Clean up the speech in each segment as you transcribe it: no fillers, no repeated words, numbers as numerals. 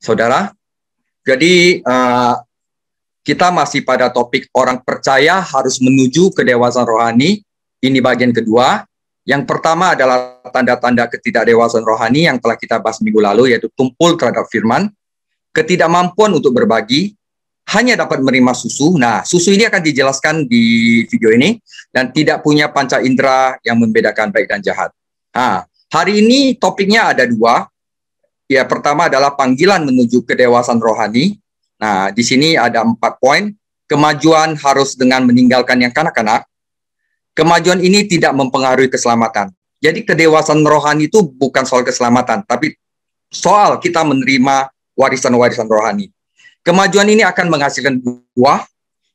Saudara, jadi kita masih pada topik orang percaya harus menuju kedewasaan rohani. Ini bagian kedua. Yang pertama adalah tanda-tanda ketidakdewasaan rohani yang telah kita bahas minggu lalu, yaitu tumpul terhadap firman, ketidakmampuan untuk berbagi, hanya dapat menerima susu. Nah, susu ini akan dijelaskan di video ini, dan tidak punya panca indera yang membedakan baik dan jahat. Nah, hari ini topiknya ada dua. Ya, pertama adalah panggilan menuju kedewasaan rohani. Nah, di sini ada 4 poin. Kemajuan harus dengan meninggalkan yang kanak-kanak. Kemajuan ini tidak mempengaruhi keselamatan. Jadi kedewasaan rohani itu bukan soal keselamatan, tapi soal kita menerima warisan-warisan rohani. Kemajuan ini akan menghasilkan buah,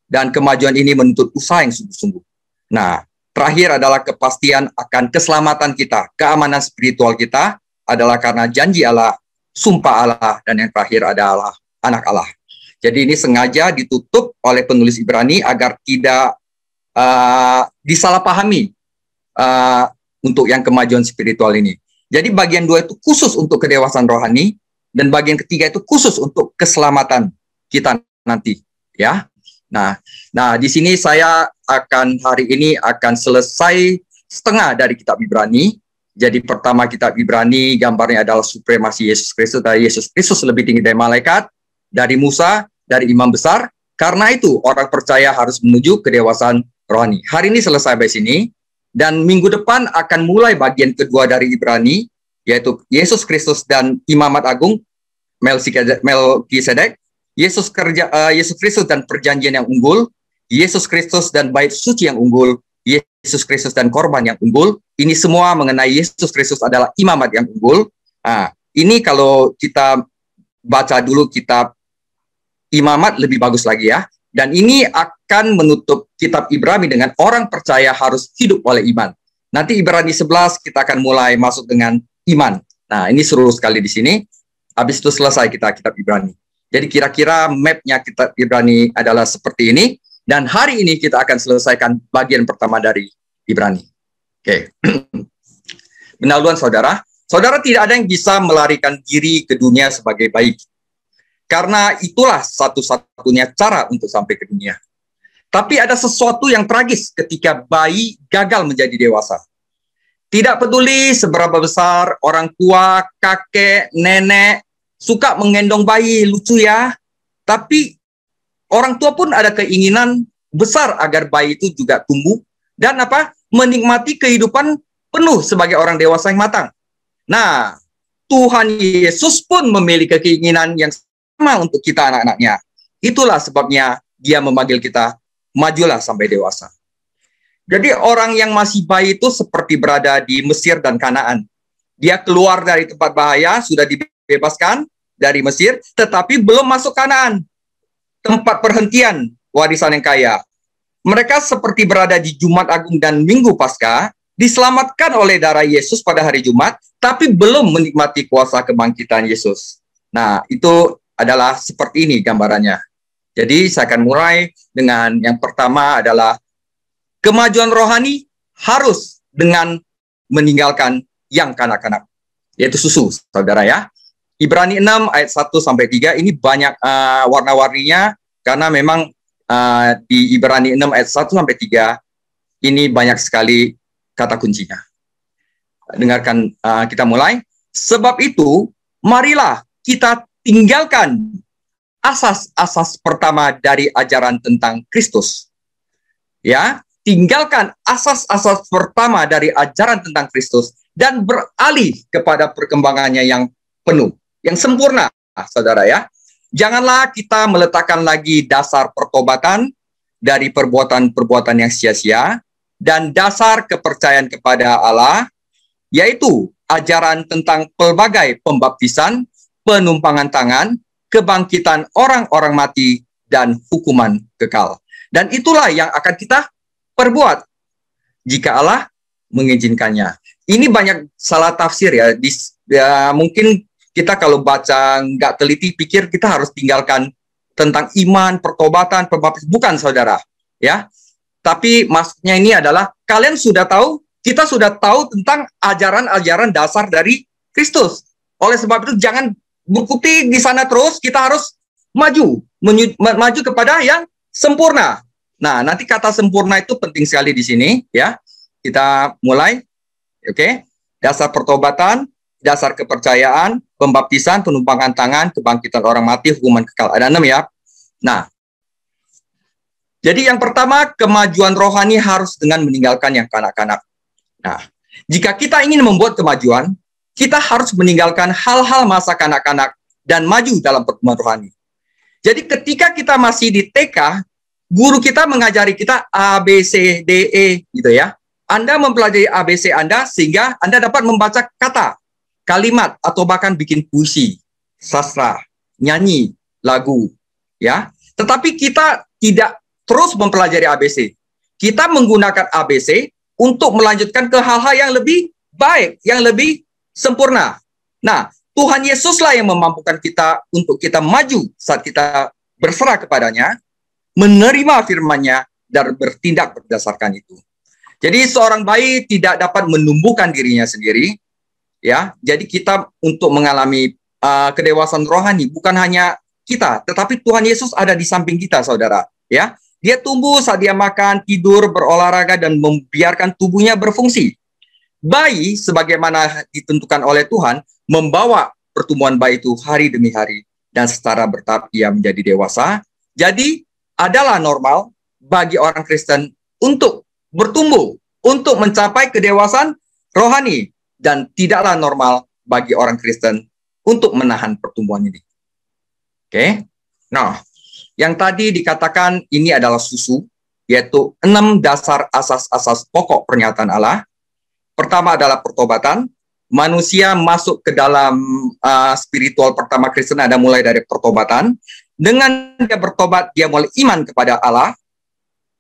dan kemajuan ini menuntut usaha yang sungguh-sungguh. Nah, terakhir adalah kepastian akan keselamatan kita, keamanan spiritual kita adalah karena janji Allah, sumpah Allah, dan yang terakhir adalah anak Allah. Jadi ini sengaja ditutup oleh penulis Ibrani agar tidak disalahpahami untuk yang kemajuan spiritual ini. Jadi bagian 2 itu khusus untuk kedewasaan rohani, dan bagian ketiga itu khusus untuk keselamatan kita nanti, ya. Nah, di sini saya hari ini akan selesai setengah dari kitab Ibrani. Jadi pertama kitab Ibrani gambarnya adalah supremasi Yesus Kristus, dari Yesus Kristus lebih tinggi dari malaikat, dari Musa, dari imam besar. Karena itu orang percaya harus menuju kedewasaan rohani. Hari ini selesai sampai sini, dan minggu depan akan mulai bagian kedua dari Ibrani, yaitu Yesus Kristus dan Imamat Agung Melkisedek, Yesus Kristus dan perjanjian yang unggul, Yesus Kristus dan bait suci yang unggul, Yesus Kristus dan korban yang unggul. Ini semua mengenai Yesus Kristus adalah imamat yang unggul. Nah, ini kalau kita baca dulu kitab Imamat lebih bagus lagi ya. Dan ini akan menutup kitab Ibrani dengan orang percaya harus hidup oleh iman. Nanti Ibrani 11 kita akan mulai masuk dengan iman. Nah, ini seru sekali di sini. Habis itu selesai kita kitab Ibrani. Jadi kira-kira mapnya kitab Ibrani adalah seperti ini. Dan hari ini kita akan selesaikan bagian pertama dari Ibrani. Oke. Pendahuluan saudara. Saudara, tidak ada yang bisa melarikan diri ke dunia sebagai baik. Karena itulah satu-satunya cara untuk sampai ke dunia. Tapi ada sesuatu yang tragis ketika bayi gagal menjadi dewasa. Tidak peduli seberapa besar orang tua, kakek, nenek suka menggendong bayi, lucu ya. Tapi orang tua pun ada keinginan besar agar bayi itu juga tumbuh dan menikmati kehidupan penuh sebagai orang dewasa yang matang. Nah, Tuhan Yesus pun memiliki keinginan yang sama untuk kita anak-anaknya. Itulah sebabnya Dia memanggil kita, majulah sampai dewasa. Jadi orang yang masih bayi itu seperti berada di Mesir dan Kanaan. Dia keluar dari tempat bahaya, sudah dibebaskan dari Mesir, tetapi belum masuk Kanaan, tempat perhentian warisan yang kaya. Mereka seperti berada di Jumat Agung dan Minggu Paskah, diselamatkan oleh darah Yesus pada hari Jumat, tapi belum menikmati kuasa kebangkitan Yesus. Nah, itu adalah seperti ini gambarannya. Jadi saya akan mulai dengan yang pertama adalah kemajuan rohani harus dengan meninggalkan yang kanak-kanak, yaitu susu, saudara ya. Ibrani 6 ayat 1-3 ini banyak warna-warninya, karena memang di Ibrani 6 ayat 1-3 ini banyak sekali kata kuncinya. Dengarkan, kita mulai. Sebab itu, marilah kita tinggalkan asas-asas pertama dari ajaran tentang Kristus. Ya, tinggalkan asas-asas pertama dari ajaran tentang Kristus dan beralih kepada perkembangannya yang penuh, yang sempurna, saudara ya. Janganlah kita meletakkan lagi dasar pertobatan dari perbuatan-perbuatan yang sia-sia dan dasar kepercayaan kepada Allah, yaitu ajaran tentang pelbagai pembaptisan, penumpangan tangan, kebangkitan orang-orang mati, dan hukuman kekal. Dan itulah yang akan kita perbuat jika Allah mengizinkannya. Ini banyak salah tafsir ya. Mungkin kita kalau baca nggak teliti pikir kita harus tinggalkan tentang iman, pertobatan, pembaptisan. Bukan, saudara. Ya. Tapi maksudnya ini adalah kalian sudah tahu, kita sudah tahu tentang ajaran-ajaran dasar dari Kristus. Oleh sebab itu jangan berkutik di sana terus, kita harus maju kepada yang sempurna. Nah, nanti kata sempurna itu penting sekali di sini, ya. Kita mulai, oke. Dasar pertobatan, dasar kepercayaan, pembaptisan, penumpangan tangan, kebangkitan orang mati, hukuman kekal. Ada 6 ya. Nah, jadi yang pertama, kemajuan rohani harus dengan meninggalkan yang kanak-kanak. Nah, jika kita ingin membuat kemajuan, kita harus meninggalkan hal-hal masa kanak-kanak dan maju dalam pertumbuhan rohani. Jadi ketika kita masih di TK, guru kita mengajari kita A, B, C, D, E, gitu ya. Anda mempelajari A, B, C Anda sehingga Anda dapat membaca kata, kalimat, atau bahkan bikin puisi, sastra, nyanyi, lagu, ya. Tetapi kita tidak terus mempelajari ABC. Kita menggunakan ABC untuk melanjutkan ke hal-hal yang lebih baik, yang lebih sempurna. Nah, Tuhan Yesuslah yang memampukan kita untuk kita maju saat kita berserah kepadanya, menerima firman-Nya, dan bertindak berdasarkan itu. Jadi seorang bayi tidak dapat menumbuhkan dirinya sendiri, ya. Jadi kita untuk mengalami kedewasaan rohani bukan hanya kita, tetapi Tuhan Yesus ada di samping kita, saudara. Ya, dia tumbuh saat dia makan, tidur, berolahraga, dan membiarkan tubuhnya berfungsi. Bayi, sebagaimana ditentukan oleh Tuhan, membawa pertumbuhan bayi itu hari demi hari, dan secara bertahap ia menjadi dewasa. Jadi adalah normal bagi orang Kristen untuk bertumbuh, untuk mencapai kedewasaan rohani, dan tidaklah normal bagi orang Kristen untuk menahan pertumbuhan ini. Oke. Nah, yang tadi dikatakan ini adalah susu, yaitu 6 dasar asas-asas pokok pernyataan Allah. Pertama adalah pertobatan. Manusia masuk ke dalam spiritual pertama Kristen ada mulai dari pertobatan. Dengan dia bertobat, dia mulai iman kepada Allah.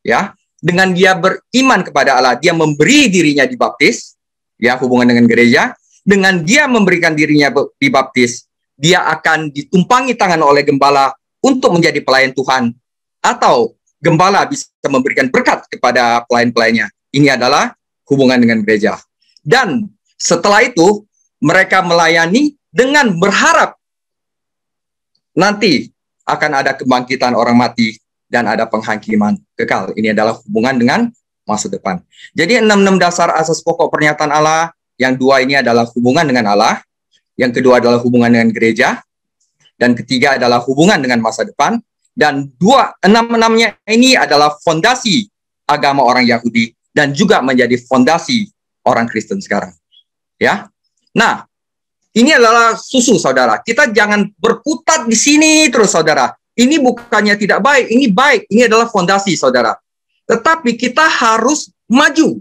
Ya, dengan dia beriman kepada Allah, dia memberi dirinya dibaptis, ya, hubungan dengan gereja. Dengan dia memberikan dirinya dibaptis, dia akan ditumpangi tangan oleh gembala untuk menjadi pelayan Tuhan, atau gembala bisa memberikan berkat kepada pelayan-pelayannya. Ini adalah hubungan dengan gereja. Dan setelah itu, mereka melayani dengan berharap nanti akan ada kebangkitan orang mati dan ada penghakiman kekal. Ini adalah hubungan dengan masa depan. Jadi 6 dasar asas pokok pernyataan Allah. Yang 2 ini adalah hubungan dengan Allah. Yang kedua adalah hubungan dengan gereja. Dan ketiga adalah hubungan dengan masa depan. Dan 6-6-nya ini adalah fondasi agama orang Yahudi dan juga menjadi fondasi orang Kristen sekarang. Ya. Nah, ini adalah susu, saudara. Kita jangan berkutat di sini terus, saudara. Ini bukannya tidak baik, ini baik. Ini adalah fondasi, saudara. Tetapi kita harus maju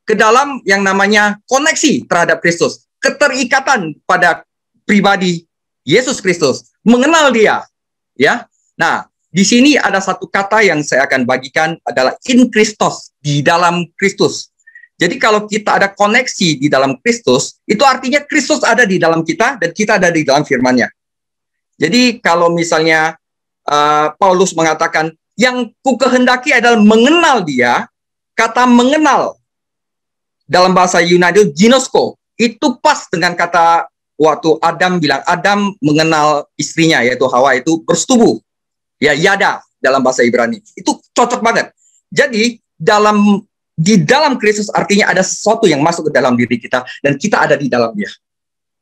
ke dalam yang namanya koneksi terhadap Kristus, keterikatan pada pribadi Yesus Kristus, mengenal Dia, ya. Nah, di sini ada satu kata yang saya akan bagikan adalah in Christos, di dalam Kristus. Jadi kalau kita ada koneksi di dalam Kristus, itu artinya Kristus ada di dalam kita dan kita ada di dalam firman-Nya. Jadi kalau misalnya Paulus mengatakan yang ku kehendaki adalah mengenal Dia, kata mengenal dalam bahasa Yunani ginosko, itu pas dengan kata waktu Adam bilang, Adam mengenal istrinya yaitu Hawa itu bersetubuh. Ya, yada dalam bahasa Ibrani. Itu cocok banget. Jadi di dalam Kristus artinya ada sesuatu yang masuk ke dalam diri kita dan kita ada di dalam Dia.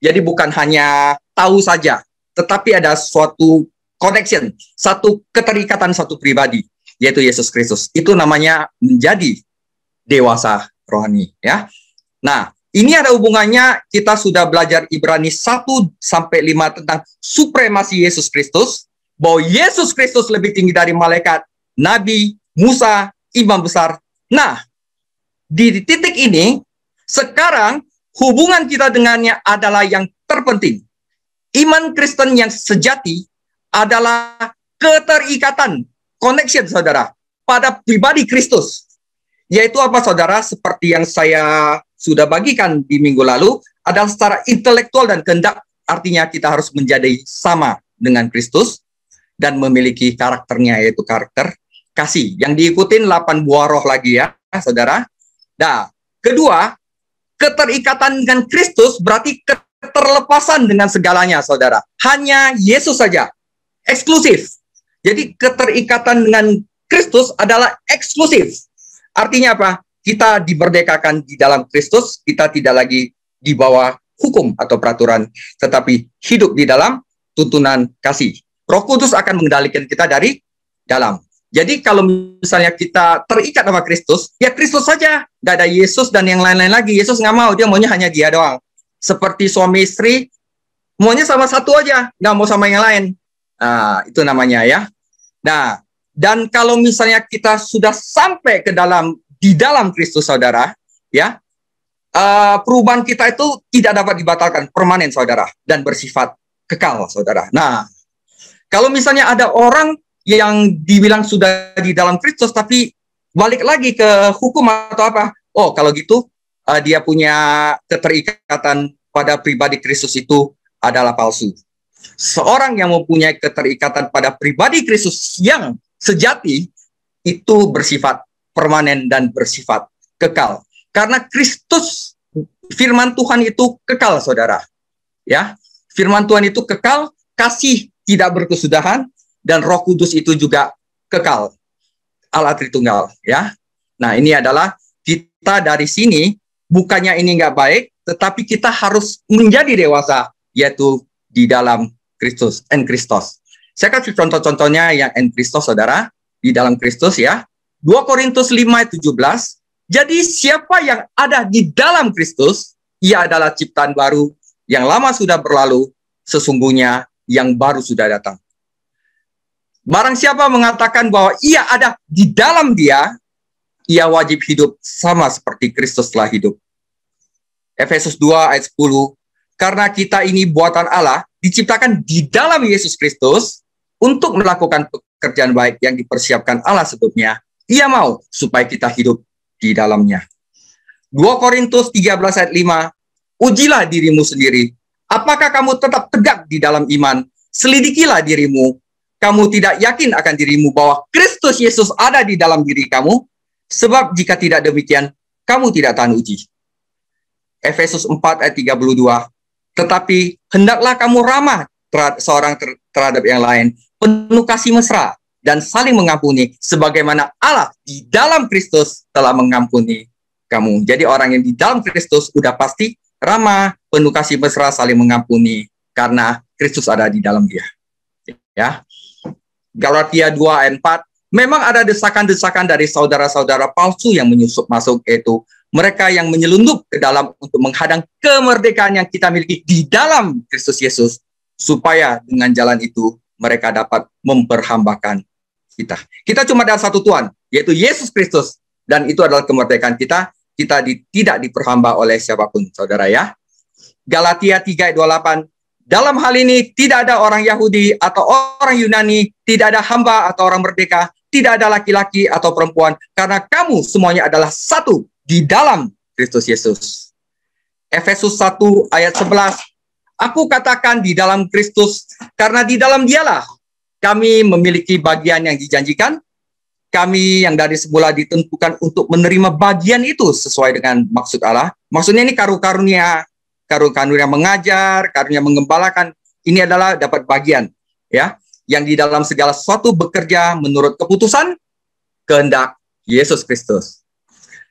Jadi bukan hanya tahu saja, tetapi ada suatu connection, satu keterikatan satu pribadi, yaitu Yesus Kristus. Itu namanya menjadi dewasa rohani, ya. Nah, ini ada hubungannya, kita sudah belajar Ibrani 1-5 tentang supremasi Yesus Kristus, bahwa Yesus Kristus lebih tinggi dari malaikat, nabi, Musa, imam besar. Nah, di titik ini, sekarang hubungan kita dengannya adalah yang terpenting. Iman Kristen yang sejati adalah keterikatan, connection, saudara, pada pribadi Kristus. Yaitu apa, saudara? Seperti yang saya sudah bagikan di minggu lalu, adalah secara intelektual dan kehendak, artinya kita harus menjadi sama dengan Kristus dan memiliki karakternya, yaitu karakter kasih. Yang diikutin 8 buah roh lagi ya, saudara. Nah, kedua, keterikatan dengan Kristus berarti keterlepasan dengan segalanya, saudara. Hanya Yesus saja, eksklusif. Jadi keterikatan dengan Kristus adalah eksklusif. Artinya apa? Kita dimerdekakan di dalam Kristus, kita tidak lagi di bawah hukum atau peraturan, tetapi hidup di dalam tuntunan kasih. Roh Kudus akan mengendalikan kita dari dalam. Jadi kalau misalnya kita terikat sama Kristus, ya Kristus saja. Nggak ada Yesus dan yang lain-lain lagi. Yesus nggak mau, dia maunya hanya dia doang. Seperti suami istri, maunya sama satu aja, nggak mau sama yang lain. Nah, itu namanya ya. Nah, dan kalau misalnya kita sudah sampai di dalam Kristus, saudara, ya, perubahan kita itu tidak dapat dibatalkan, permanen, saudara, dan bersifat kekal, saudara. Nah, kalau misalnya ada orang yang dibilang sudah di dalam Kristus, tapi balik lagi ke hukum atau apa, oh, kalau gitu, dia punya keterikatan pada pribadi Kristus itu adalah palsu. Seorang yang mempunyai keterikatan pada pribadi Kristus yang sejati, itu bersifat permanen dan bersifat kekal. Karena Kristus, firman Tuhan itu kekal, saudara. Ya, firman Tuhan itu kekal, kasih tidak berkesudahan, dan Roh Kudus itu juga kekal. Allah Tritunggal, ya. Nah, ini adalah kita dari sini, bukannya ini nggak baik, tetapi kita harus menjadi dewasa, yaitu di dalam Kristus, en Kristus. Saya kasih contoh-contohnya yang en Kristus, saudara, di dalam Kristus, ya. 2 Korintus 5 ayat 17, jadi siapa yang ada di dalam Kristus, ia adalah ciptaan baru, yang lama sudah berlalu, sesungguhnya yang baru sudah datang. Barang siapa mengatakan bahwa ia ada di dalam dia, ia wajib hidup sama seperti Kristus telah hidup. Efesus 2 ayat 10, karena kita ini buatan Allah, diciptakan di dalam Yesus Kristus, untuk melakukan pekerjaan baik yang dipersiapkan Allah sebelumnya, ia mau supaya kita hidup di dalamnya. 2 Korintus 13 ayat 5, ujilah dirimu sendiri, apakah kamu tetap tegak di dalam iman, selidikilah dirimu, kamu tidak yakin akan dirimu bahwa Kristus Yesus ada di dalam diri kamu, sebab jika tidak demikian, kamu tidak tahan uji. Efesus 4 ayat 32, tetapi hendaklah kamu ramah terhadap yang lain, penuh kasih mesra, dan saling mengampuni, sebagaimana Allah di dalam Kristus telah mengampuni kamu. Jadi orang yang di dalam Kristus udah pasti ramah, penuh kasih mesra, saling mengampuni, karena Kristus ada di dalam dia. Ya. Galatia 2 ayat 4, memang ada desakan-desakan dari saudara-saudara palsu yang menyusup masuk, yaitu mereka yang menyelundup ke dalam untuk menghadang kemerdekaan yang kita miliki di dalam Kristus Yesus, supaya dengan jalan itu mereka dapat memperhambakan kita. Kita cuma ada satu Tuhan, yaitu Yesus Kristus, dan itu adalah kemerdekaan kita. Kita tidak diperhamba oleh siapapun, saudara, ya. Galatia 3 ayat 28, dalam hal ini tidak ada orang Yahudi atau orang Yunani, tidak ada hamba atau orang merdeka, tidak ada laki-laki atau perempuan, karena kamu semuanya adalah satu di dalam Kristus Yesus. Efesus 1 ayat 11, aku katakan di dalam Kristus, karena di dalam dialah kami memiliki bagian yang dijanjikan, kami yang dari semula ditentukan untuk menerima bagian itu sesuai dengan maksud Allah. Maksudnya ini karunia mengajar, karunia menggembalakan, ini adalah dapat bagian, ya, yang di dalam segala sesuatu bekerja menurut keputusan kehendak Yesus Kristus.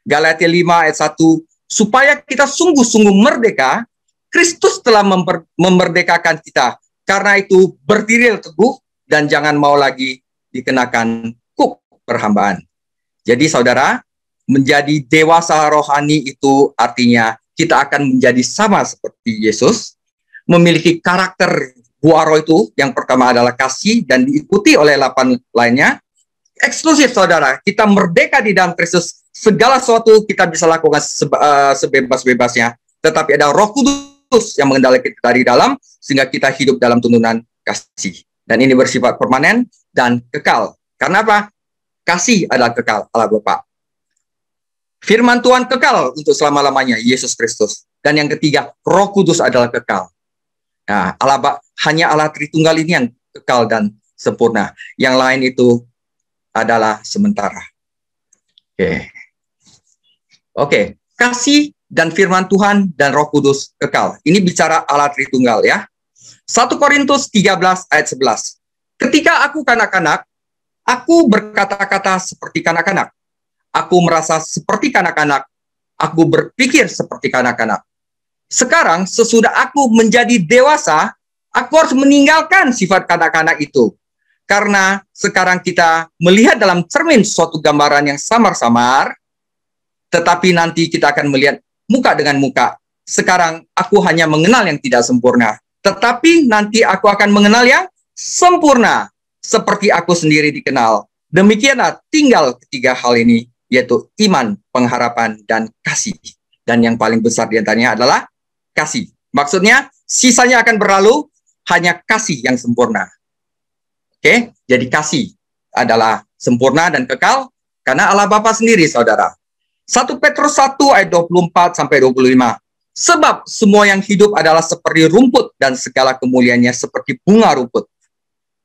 Galatia 5 ayat 1, supaya kita sungguh-sungguh merdeka, Kristus telah memerdekakan kita. Karena itu berdirilah teguh dan jangan mau lagi dikenakan kuk perhambaan. Jadi saudara, menjadi dewasa rohani itu artinya kita akan menjadi sama seperti Yesus, memiliki karakter buah roh itu, yang pertama adalah kasih, dan diikuti oleh 8 lainnya. Eksklusif, saudara, kita merdeka di dalam Kristus, segala sesuatu kita bisa lakukan sebebas-bebasnya, tetapi ada Roh Kudus yang mengendalikan kita dari dalam, sehingga kita hidup dalam tuntunan kasih. Dan ini bersifat permanen dan kekal. Karena apa? Kasih adalah kekal, Allah Bapa. Firman Tuhan kekal untuk selama-lamanya, Yesus Kristus. Dan yang ketiga, Roh Kudus adalah kekal. Nah, hanya Allah Tritunggal ini yang kekal dan sempurna. Yang lain itu adalah sementara. Oke. Kasih dan firman Tuhan dan Roh Kudus kekal. Ini bicara Allah Tritunggal ya. 1 Korintus 13 ayat 11. Ketika aku kanak-kanak, aku berkata-kata seperti kanak-kanak. Aku merasa seperti kanak-kanak. Aku berpikir seperti kanak-kanak. Sekarang sesudah aku menjadi dewasa, aku harus meninggalkan sifat kanak-kanak itu. Karena sekarang kita melihat dalam cermin suatu gambaran yang samar-samar, tetapi nanti kita akan melihat muka dengan muka. Sekarang aku hanya mengenal yang tidak sempurna, tetapi nanti aku akan mengenal yang sempurna, seperti aku sendiri dikenal. Demikianlah tinggal ketiga hal ini, yaitu iman, pengharapan, dan kasih. Dan yang paling besar di antaranya adalah kasih. Maksudnya, sisanya akan berlalu, hanya kasih yang sempurna. Oke, jadi kasih adalah sempurna dan kekal karena Allah Bapa sendiri, saudara. 1 Petrus 1 ayat 24 sampai 25. Sebab semua yang hidup adalah seperti rumput dan segala kemuliaannya seperti bunga rumput.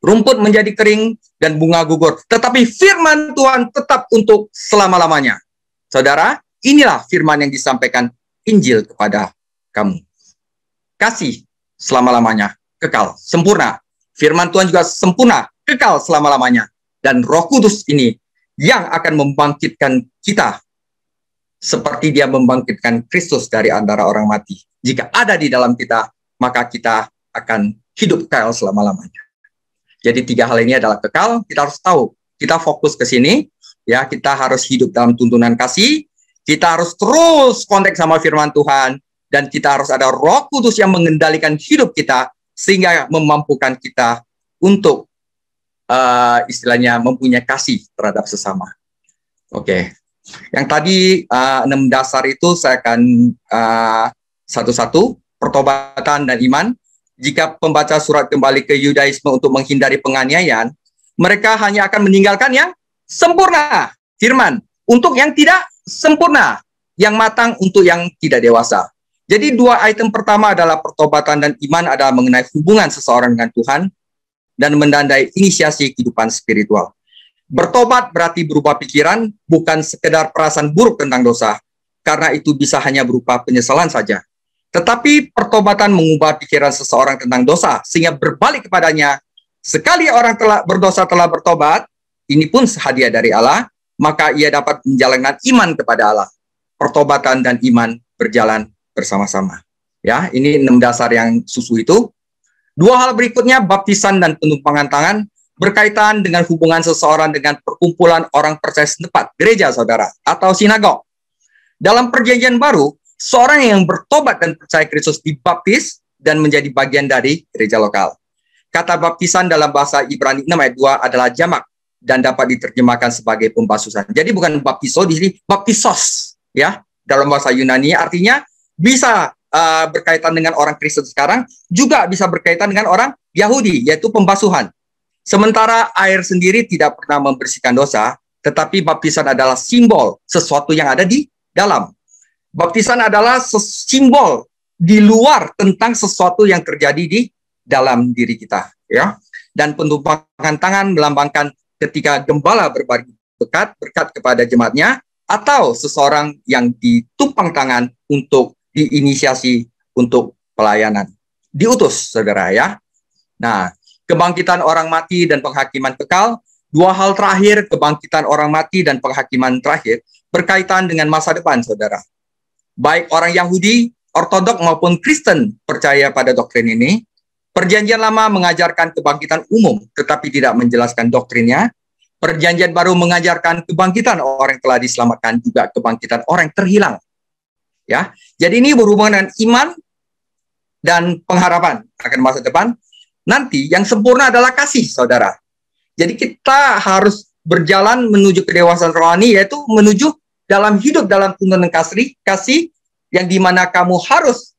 Rumput menjadi kering dan bunga gugur, tetapi firman Tuhan tetap untuk selama-lamanya. Saudara, inilah firman yang disampaikan Injil kepada kamu. Kasih selama-lamanya, kekal, sempurna. Firman Tuhan juga sempurna, kekal selama-lamanya. Dan Roh Kudus ini yang akan membangkitkan kita seperti dia membangkitkan Kristus dari antara orang mati. Jika ada di dalam kita, maka kita akan hidup kekal selama-lamanya. Jadi tiga hal ini adalah kekal, kita harus tahu. Kita fokus ke sini, ya, kita harus hidup dalam tuntunan kasih, kita harus terus kontak sama firman Tuhan, dan kita harus ada Roh Kudus yang mengendalikan hidup kita, sehingga memampukan kita untuk istilahnya mempunyai kasih terhadap sesama. Oke. Yang tadi 6 dasar itu saya akan satu-satu, pertobatan dan iman. Jika pembaca surat kembali ke Yudaisme untuk menghindari penganiayaan, mereka hanya akan meninggalkan yang sempurna, firman, untuk yang tidak sempurna, yang matang untuk yang tidak dewasa. Jadi dua item pertama adalah pertobatan dan iman adalah mengenai hubungan seseorang dengan Tuhan dan menandai inisiasi kehidupan spiritual. Bertobat berarti berubah pikiran, bukan sekedar perasaan buruk tentang dosa, karena itu bisa hanya berupa penyesalan saja. Tetapi pertobatan mengubah pikiran seseorang tentang dosa, sehingga berbalik kepadanya. Sekali orang berdosa telah bertobat, ini pun hadiah dari Allah, maka ia dapat menjalankan iman kepada Allah. Pertobatan dan iman berjalan bersama-sama. Ya, ini 6 dasar yang susu itu. Dua hal berikutnya, baptisan dan penumpangan tangan, berkaitan dengan hubungan seseorang dengan perkumpulan orang percaya setempat, gereja, saudara, atau sinagog. Dalam perjanjian baru, seorang yang bertobat dan percaya Kristus dibaptis dan menjadi bagian dari gereja lokal. Kata baptisan dalam bahasa Ibrani 6 ayat 2 adalah jamak dan dapat diterjemahkan sebagai pembasuhan. Jadi bukan baptiso, di sini baptisos, ya. Dalam bahasa Yunani artinya bisa berkaitan dengan orang Kristen sekarang, juga bisa berkaitan dengan orang Yahudi, yaitu pembasuhan. Sementara air sendiri tidak pernah membersihkan dosa, tetapi baptisan adalah simbol sesuatu yang ada di dalam. Baptisan adalah simbol di luar tentang sesuatu yang terjadi di dalam diri kita, ya. Dan penumpangan tangan melambangkan ketika gembala berbagi berkat kepada jemaatnya, atau seseorang yang ditumpang tangan untuk diinisiasi untuk pelayanan. Diutus, saudara, ya. Nah, kebangkitan orang mati dan penghakiman kekal, dua hal terakhir, kebangkitan orang mati dan penghakiman terakhir, berkaitan dengan masa depan, saudara. Baik orang Yahudi, Ortodok maupun Kristen percaya pada doktrin ini. Perjanjian Lama mengajarkan kebangkitan umum, tetapi tidak menjelaskan doktrinnya. Perjanjian Baru mengajarkan kebangkitan orang yang telah diselamatkan, juga kebangkitan orang yang terhilang. Ya, jadi ini berhubungan dengan iman dan pengharapan akan masa depan. Nanti yang sempurna adalah kasih, saudara. Jadi kita harus berjalan menuju kedewasaan rohani, yaitu menuju dalam hidup dalam tuntunan kasih yang dimana kamu harus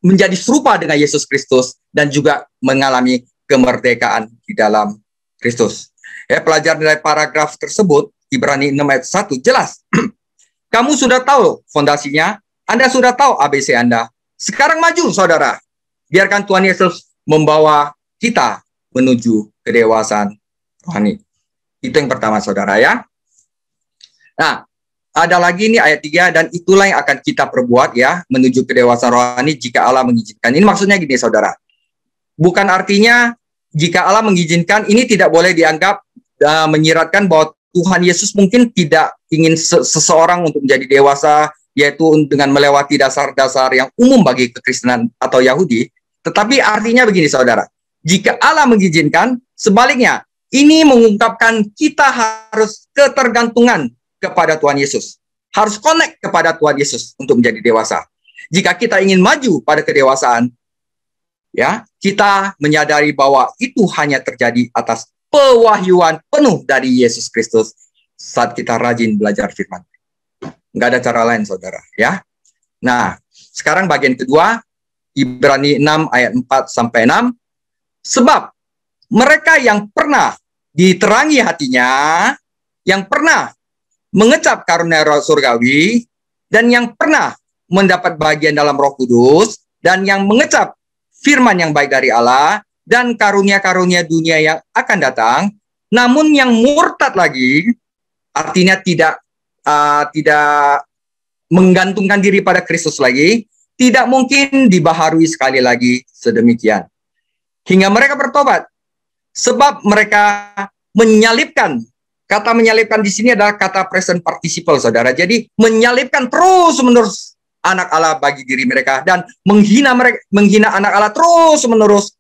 menjadi serupa dengan Yesus Kristus dan juga mengalami kemerdekaan di dalam Kristus. Ya, pelajaran dari paragraf tersebut, Ibrani 6 ayat 1, jelas. Kamu sudah tahu fondasinya, Anda sudah tahu ABC Anda. Sekarang maju, saudara. Biarkan Tuhan Yesus membawa kita menuju kedewasaan rohani. Itu yang pertama, saudara, ya. Nah, ada lagi nih ayat 3, dan itulah yang akan kita perbuat ya, menuju kedewasaan rohani jika Allah mengizinkan. Ini maksudnya gini saudara, bukan artinya jika Allah mengizinkan ini tidak boleh dianggap menyiratkan bahwa Tuhan Yesus mungkin tidak ingin seseorang untuk menjadi dewasa, yaitu dengan melewati dasar-dasar yang umum bagi kekristenan atau Yahudi. Tetapi artinya begini saudara, jika Allah mengizinkan, sebaliknya, ini mengungkapkan kita harus ketergantungan kepada Tuhan Yesus. Harus connect kepada Tuhan Yesus untuk menjadi dewasa. Jika kita ingin maju pada kedewasaan, ya, kita menyadari bahwa itu hanya terjadi atas pewahyuan penuh dari Yesus Kristus saat kita rajin belajar firman. Nggak ada cara lain, saudara. Ya. Nah, sekarang bagian kedua, Ibrani 6 ayat 4-6. Sebab mereka yang pernah diterangi hatinya, yang pernah mengecap karunia roh surgawi, dan yang pernah mendapat bagian dalam Roh Kudus, dan yang mengecap firman yang baik dari Allah, dan karunia-karunia dunia yang akan datang, namun yang murtad lagi, artinya tidak menggantungkan diri pada Kristus lagi, tidak mungkin dibaharui sekali lagi sedemikian. Hingga mereka bertobat, sebab mereka menyalibkan. Kata menyalibkan di sini adalah kata present participle, saudara. Jadi menyalibkan terus-menerus anak Allah bagi diri mereka, dan menghina anak Allah terus-menerus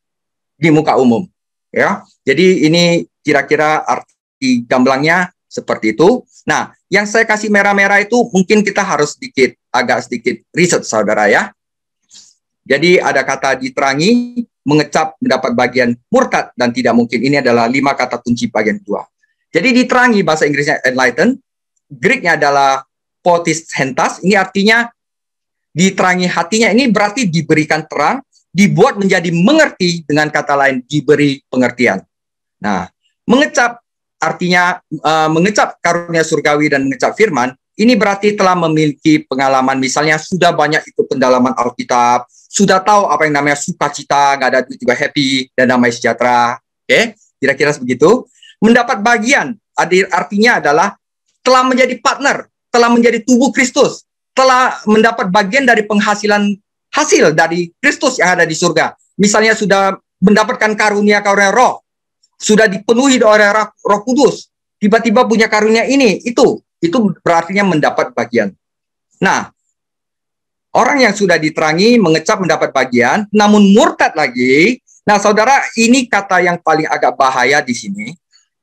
di muka umum. Ya, jadi ini kira-kira arti gamblangnya seperti itu. Nah, yang saya kasih merah-merah itu mungkin kita harus agak sedikit riset, saudara ya. Jadi ada kata diterangi, mengecap, mendapat bagian, murtad, dan tidak mungkin. Ini adalah 5 kata kunci bagian 2. Jadi diterangi, bahasa Inggrisnya enlighten, Greeknya adalah potishentas, ini artinya diterangi hatinya, ini berarti diberikan terang, dibuat menjadi mengerti, dengan kata lain diberi pengertian. Nah, mengecap artinya mengecap karunia surgawi dan mengecap firman, ini berarti telah memiliki pengalaman, misalnya sudah banyak ikut pendalaman Alkitab, sudah tahu apa yang namanya sukacita, nggak ada tiba happy, dan damai sejahtera. Oke, kira-kira begitu. Mendapat bagian, artinya adalah telah menjadi partner, telah menjadi tubuh Kristus, telah mendapat bagian dari hasil dari Kristus yang ada di surga. Misalnya sudah mendapatkan karunia-karunia roh, sudah dipenuhi oleh Roh Kudus, tiba-tiba punya karunia ini, itu berarti mendapat bagian. Nah, orang yang sudah diterangi, mengecap, mendapat bagian, namun murtad lagi. Nah, saudara, ini kata yang paling agak bahaya di sini.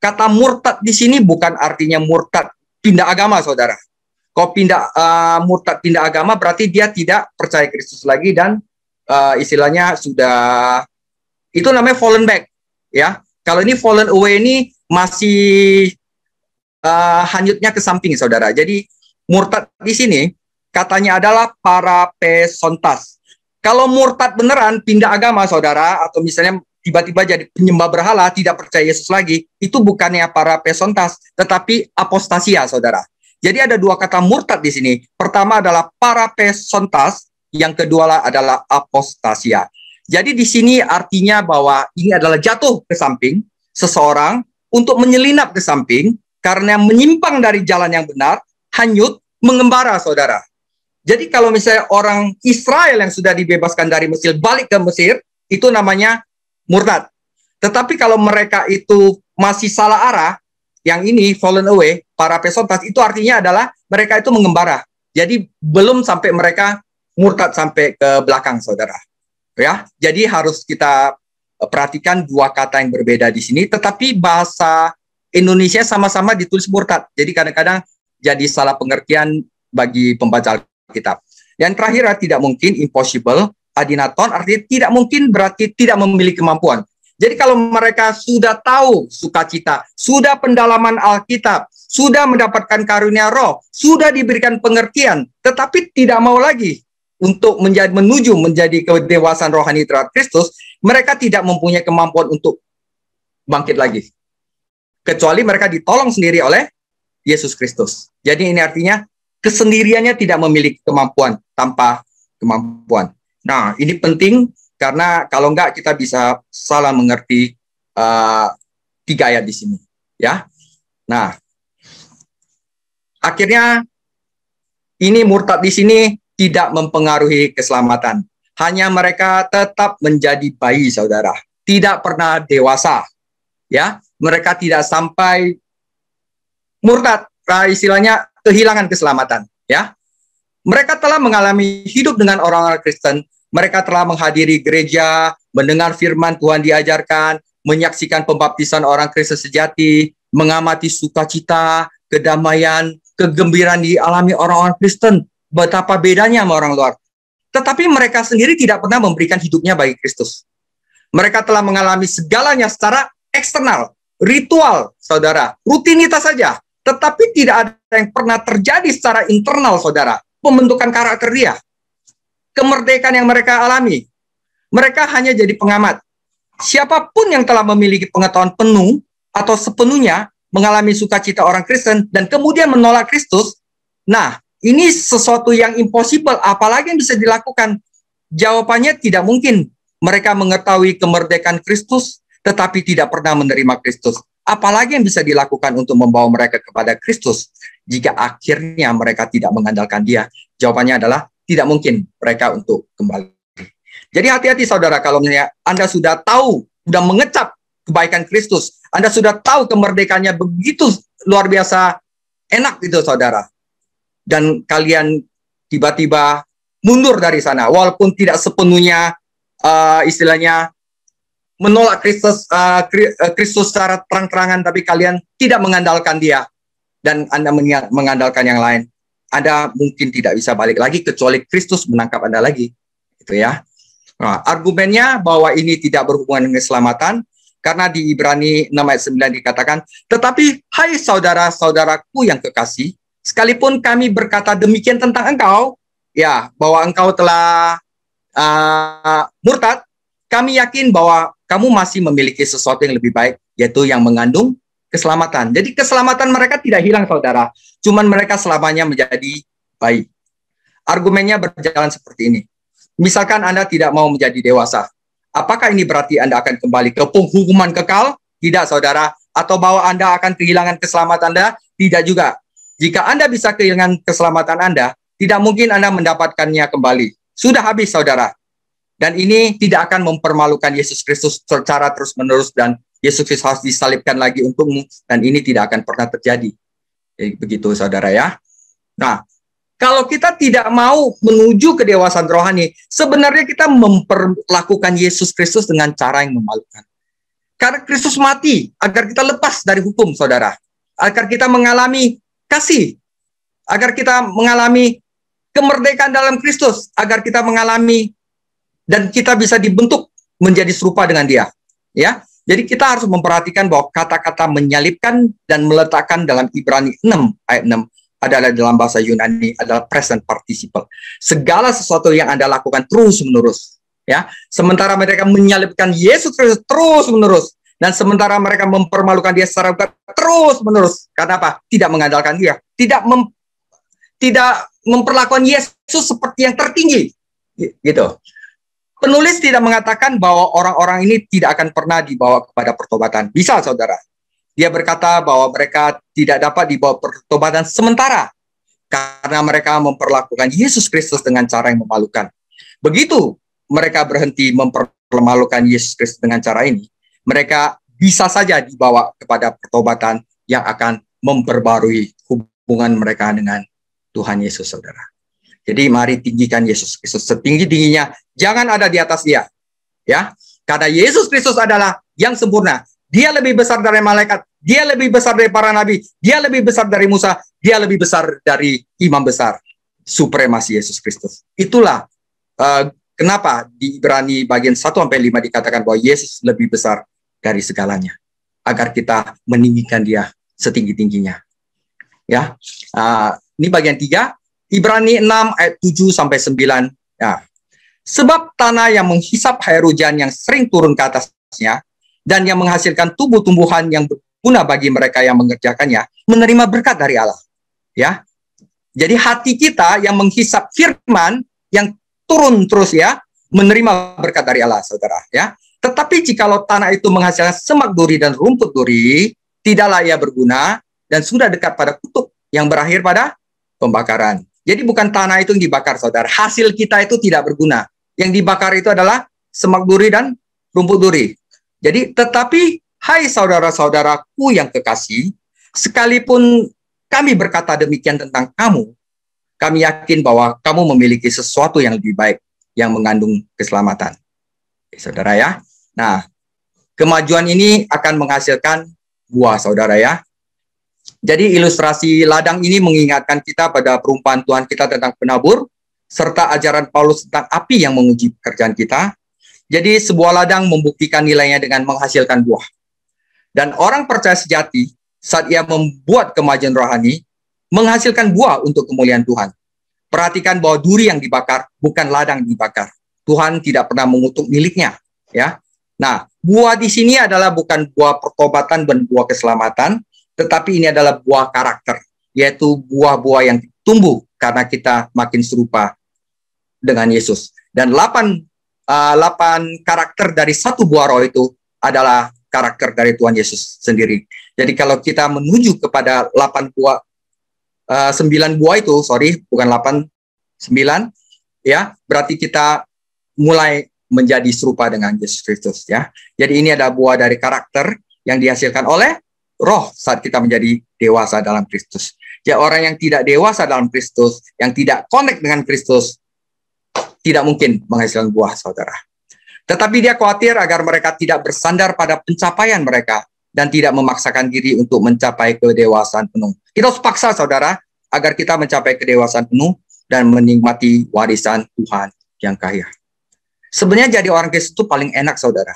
Kata murtad di sini bukan artinya murtad pindah agama, saudara. Kalau murtad pindah agama, berarti dia tidak percaya Kristus lagi, dan istilahnya sudah, itu namanya fallen back. Ya, kalau ini fallen away ini masih hanyutnya ke samping, saudara. Jadi murtad di sini katanya adalah parapesontas. Kalau murtad beneran pindah agama, saudara, atau misalnya tiba-tiba jadi penyembah berhala, tidak percaya Yesus lagi, itu bukannya parapesontas, tetapi apostasia, saudara. Jadi ada 2 kata murtad di sini. Pertama adalah parapesontas, yang kedua adalah apostasia. Jadi di sini artinya bahwa ini adalah jatuh ke samping seseorang untuk menyelinap ke samping karena menyimpang dari jalan yang benar, hanyut, mengembara, saudara. Jadi kalau misalnya orang Israel yang sudah dibebaskan dari Mesir balik ke Mesir, itu namanya murtad. Tetapi kalau mereka itu masih salah arah, yang ini fallen away, parapesontas, itu artinya adalah mereka itu mengembara. Jadi belum sampai mereka murtad sampai ke belakang, saudara. Ya, jadi harus kita perhatikan 2 kata yang berbeda di sini, tetapi bahasa Indonesia sama-sama ditulis murtad. Jadi kadang-kadang jadi salah pengertian bagi pembaca Alkitab. Yang terakhir, tidak mungkin, impossible, adinaton, artinya tidak mungkin berarti tidak memiliki kemampuan. Jadi kalau mereka sudah tahu sukacita, sudah pendalaman Alkitab, sudah mendapatkan karunia roh, sudah diberikan pengertian, tetapi tidak mau lagi untuk menuju menjadi kedewasaan rohani terhadap Kristus, mereka tidak mempunyai kemampuan untuk bangkit lagi. Kecuali mereka ditolong sendiri oleh Yesus Kristus. Jadi ini artinya kesendiriannya tidak memiliki kemampuan tanpa kemampuan. Nah, ini penting karena kalau enggak kita bisa salah mengerti 3 ayat di sini. Ya. Nah, akhirnya Ini murtad di sini tidak mempengaruhi keselamatan. Hanya mereka tetap menjadi bayi, saudara. Tidak pernah dewasa. Ya, mereka tidak sampai murtad, istilahnya kehilangan keselamatan. Ya, mereka telah mengalami hidup dengan orang-orang Kristen. Mereka telah menghadiri gereja, mendengar firman Tuhan diajarkan, menyaksikan pembaptisan orang Kristen sejati, mengamati sukacita, kedamaian, kegembiraan dialami orang-orang Kristen. Betapa bedanya sama orang luar. Tetapi mereka sendiri tidak pernah memberikan hidupnya bagi Kristus. Mereka telah mengalami segalanya secara eksternal, ritual, saudara, rutinitas saja. Tetapi tidak ada yang pernah terjadi secara internal, saudara. Pembentukan karakter dia. Kemerdekaan yang mereka alami. Mereka hanya jadi pengamat. Siapapun yang telah memiliki pengetahuan penuh atau sepenuhnya mengalami sukacita orang Kristen dan kemudian menolak Kristus, nah, ini sesuatu yang impossible. Apalagi yang bisa dilakukan? Jawabannya tidak mungkin. Mereka mengetahui kemerdekaan Kristus, tetapi tidak pernah menerima Kristus. Apalagi yang bisa dilakukan untuk membawa mereka kepada Kristus jika akhirnya mereka tidak mengandalkan Dia? Jawabannya adalah tidak mungkin mereka untuk kembali. Jadi hati-hati, saudara, kalau misalnya Anda sudah tahu, sudah mengecap kebaikan Kristus, Anda sudah tahu kemerdekaannya begitu luar biasa enak itu, saudara, dan kalian tiba-tiba mundur dari sana, walaupun tidak sepenuhnya istilahnya menolak Kristus secara terang-terangan, tapi kalian tidak mengandalkan Dia dan Anda mengandalkan yang lain, Anda mungkin tidak bisa balik lagi kecuali Kristus menangkap Anda lagi, itu ya. Nah, argumennya bahwa ini tidak berhubungan dengan keselamatan karena di Ibrani 6 ayat 9 dikatakan, tetapi hai saudara-saudaraku yang kekasih, sekalipun kami berkata demikian tentang engkau, ya, bahwa engkau telah murtad, kami yakin bahwa kamu masih memiliki sesuatu yang lebih baik, yaitu yang mengandung keselamatan. Jadi keselamatan mereka tidak hilang, saudara. Cuman mereka selamanya menjadi baik. Argumennya berjalan seperti ini. Misalkan Anda tidak mau menjadi dewasa. Apakah ini berarti Anda akan kembali ke penghukuman kekal? Tidak, saudara. Atau bahwa Anda akan kehilangan keselamatan Anda? Tidak juga. Jika Anda bisa kehilangan keselamatan Anda, tidak mungkin Anda mendapatkannya kembali. Sudah habis, saudara. Dan ini tidak akan mempermalukan Yesus Kristus secara terus-menerus, dan Yesus Kristus harus disalibkan lagi untukmu, dan ini tidak akan pernah terjadi. Jadi begitu, saudara, ya. Nah, kalau kita tidak mau menuju kedewasaan rohani, sebenarnya kita memperlakukan Yesus Kristus dengan cara yang memalukan. Karena Kristus mati agar kita lepas dari hukum, saudara. Agar kita mengalami kasih. Agar kita mengalami kemerdekaan dalam Kristus. Agar kita mengalami dan kita bisa dibentuk menjadi serupa dengan Dia. Ya, jadi kita harus memperhatikan bahwa kata-kata menyalibkan dan meletakkan dalam Ibrani 6 ayat 6 adalah dalam bahasa Yunani adalah present participle. Segala sesuatu yang Anda lakukan terus-menerus, ya. Sementara mereka menyalibkan Yesus Kristus terus-menerus, dan sementara mereka mempermalukan Dia secara terus-menerus. Karena apa? Tidak mengandalkan Dia, tidak memperlakukan Yesus seperti yang tertinggi, gitu. Penulis tidak mengatakan bahwa orang-orang ini tidak akan pernah dibawa kepada pertobatan. Bisa, saudara. Dia berkata bahwa mereka tidak dapat dibawa pertobatan sementara karena mereka memperlakukan Yesus Kristus dengan cara yang memalukan. Begitu mereka berhenti mempermalukan Yesus Kristus dengan cara ini, mereka bisa saja dibawa kepada pertobatan yang akan memperbarui hubungan mereka dengan Tuhan Yesus, saudara. Jadi mari tinggikan Yesus Kristus setinggi-tingginya, jangan ada di atas Dia, ya. Karena Yesus Kristus adalah yang sempurna. Dia lebih besar dari malaikat, Dia lebih besar dari para nabi, Dia lebih besar dari Musa, Dia lebih besar dari imam besar. Supremasi Yesus Kristus. Itulah kenapa di Ibrani bagian 1-5 dikatakan bahwa Yesus lebih besar dari segalanya. Agar kita meninggikan Dia setinggi-tingginya. Ya, ini bagian 3, Ibrani 6 ayat 7-9. Ya. Sebab tanah yang menghisap air hujan yang sering turun ke atasnya, dan yang menghasilkan tumbuh-tumbuhan yang berguna bagi mereka yang mengerjakannya, menerima berkat dari Allah. Ya, jadi hati kita yang menghisap firman yang turun terus, ya, menerima berkat dari Allah, saudara. Ya, tetapi jikalau tanah itu menghasilkan semak duri dan rumput duri, tidaklah ia berguna dan sudah dekat pada kutuk yang berakhir pada pembakaran. Jadi bukan tanah itu yang dibakar, saudara. Hasil kita itu tidak berguna. Yang dibakar itu adalah semak duri dan rumput duri. Jadi, tetapi, hai saudara-saudaraku yang kekasih, sekalipun kami berkata demikian tentang kamu, kami yakin bahwa kamu memiliki sesuatu yang lebih baik, yang mengandung keselamatan. Saudara ya. Nah, kemajuan ini akan menghasilkan buah, saudara ya. Jadi ilustrasi ladang ini mengingatkan kita pada perumpamaan Tuhan kita tentang penabur, serta ajaran Paulus tentang api yang menguji pekerjaan kita. Jadi sebuah ladang membuktikan nilainya dengan menghasilkan buah. Dan orang percaya sejati, saat ia membuat kemajuan rohani, menghasilkan buah untuk kemuliaan Tuhan. Perhatikan bahwa duri yang dibakar bukan ladang yang dibakar. Tuhan tidak pernah mengutuk miliknya. Ya. Nah, buah di sini adalah bukan buah pertobatan dan buah keselamatan, tetapi ini adalah buah karakter, yaitu buah-buah yang tumbuh karena kita makin serupa dengan Yesus. Dan 8 karakter dari satu buah roh itu adalah karakter dari Tuhan Yesus sendiri. Jadi kalau kita menuju kepada 9 buah itu, bukan 8, 9, ya, berarti kita mulai menjadi serupa dengan Yesus Kristus, ya. Jadi ini adalah buah dari karakter yang dihasilkan oleh roh saat kita menjadi dewasa dalam Kristus. Ya, orang yang tidak dewasa dalam Kristus, yang tidak connect dengan Kristus, tidak mungkin menghasilkan buah, saudara. Tetapi dia khawatir agar mereka tidak bersandar pada pencapaian mereka dan tidak memaksakan diri untuk mencapai kedewasaan penuh. Kita harus paksa, saudara, agar kita mencapai kedewasaan penuh dan menikmati warisan Tuhan yang kaya. Sebenarnya jadi orang Kristus itu paling enak, saudara.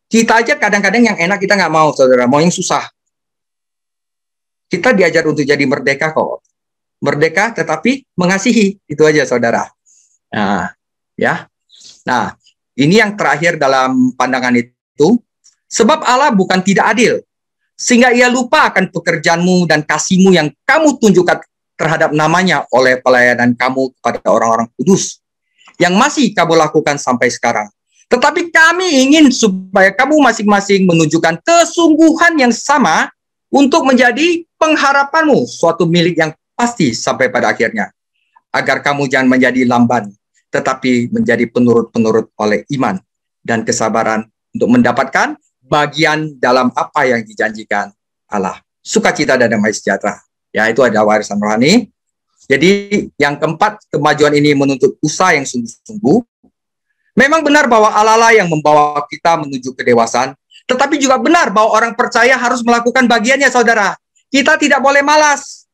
Kita aja kadang-kadang yang enak kita nggak mau, saudara. Mau yang susah. Kita diajar untuk jadi merdeka kok. Merdeka tetapi mengasihi. Itu aja, saudara. Nah, ya. Nah, ini yang terakhir dalam pandangan itu. Sebab Allah bukan tidak adil, sehingga ia lupa akan pekerjaanmu dan kasihmu yang kamu tunjukkan terhadap namanya oleh pelayanan kamu kepada orang-orang kudus, yang masih kamu lakukan sampai sekarang. Tetapi kami ingin supaya kamu masing-masing menunjukkan kesungguhan yang sama untuk menjadi pengharapanmu suatu milik yang pasti sampai pada akhirnya. Agar kamu jangan menjadi lamban, tetapi menjadi penurut-penurut oleh iman dan kesabaran untuk mendapatkan bagian dalam apa yang dijanjikan Allah. Sukacita dan damai sejahtera. Ya, itu ada warisan rohani. Jadi yang keempat, kemajuan ini menuntut usaha yang sungguh-sungguh. Memang benar bahwa Allah lah yang membawa kita menuju kedewasaan, tetapi juga benar bahwa orang percaya harus melakukan bagiannya, saudara. Kita tidak boleh malas.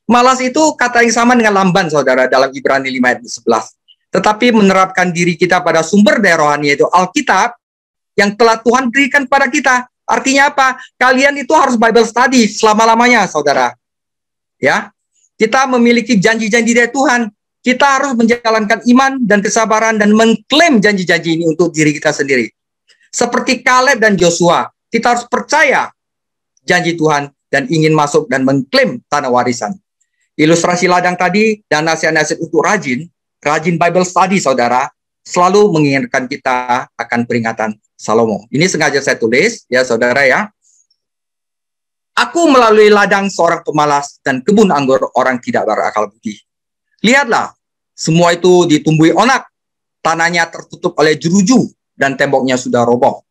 Malas itu kata yang sama dengan lamban, saudara, dalam Ibrani 5 ayat 11. Tetapi menerapkan diri kita pada sumber daya rohani, yaitu Alkitab, yang telah Tuhan berikan kepada kita. Artinya apa? Kalian itu harus Bible study selama-lamanya, saudara. Ya, kita memiliki janji-janji dari Tuhan. Kita harus menjalankan iman dan kesabaran dan mengklaim janji-janji ini untuk diri kita sendiri. Seperti Kaleb dan Joshua, kita harus percaya janji Tuhan dan ingin masuk dan mengklaim tanah warisan. Ilustrasi ladang tadi dan nasihat-nasihat untuk rajin Bible study, saudara, selalu mengingatkan kita akan peringatan Salomo. Ini sengaja saya tulis, ya saudara ya. Aku melalui ladang seorang pemalas dan kebun anggur orang tidak berakal budi. Lihatlah, semua itu ditumbuhi onak, tanahnya tertutup oleh jeruju, dan temboknya sudah roboh.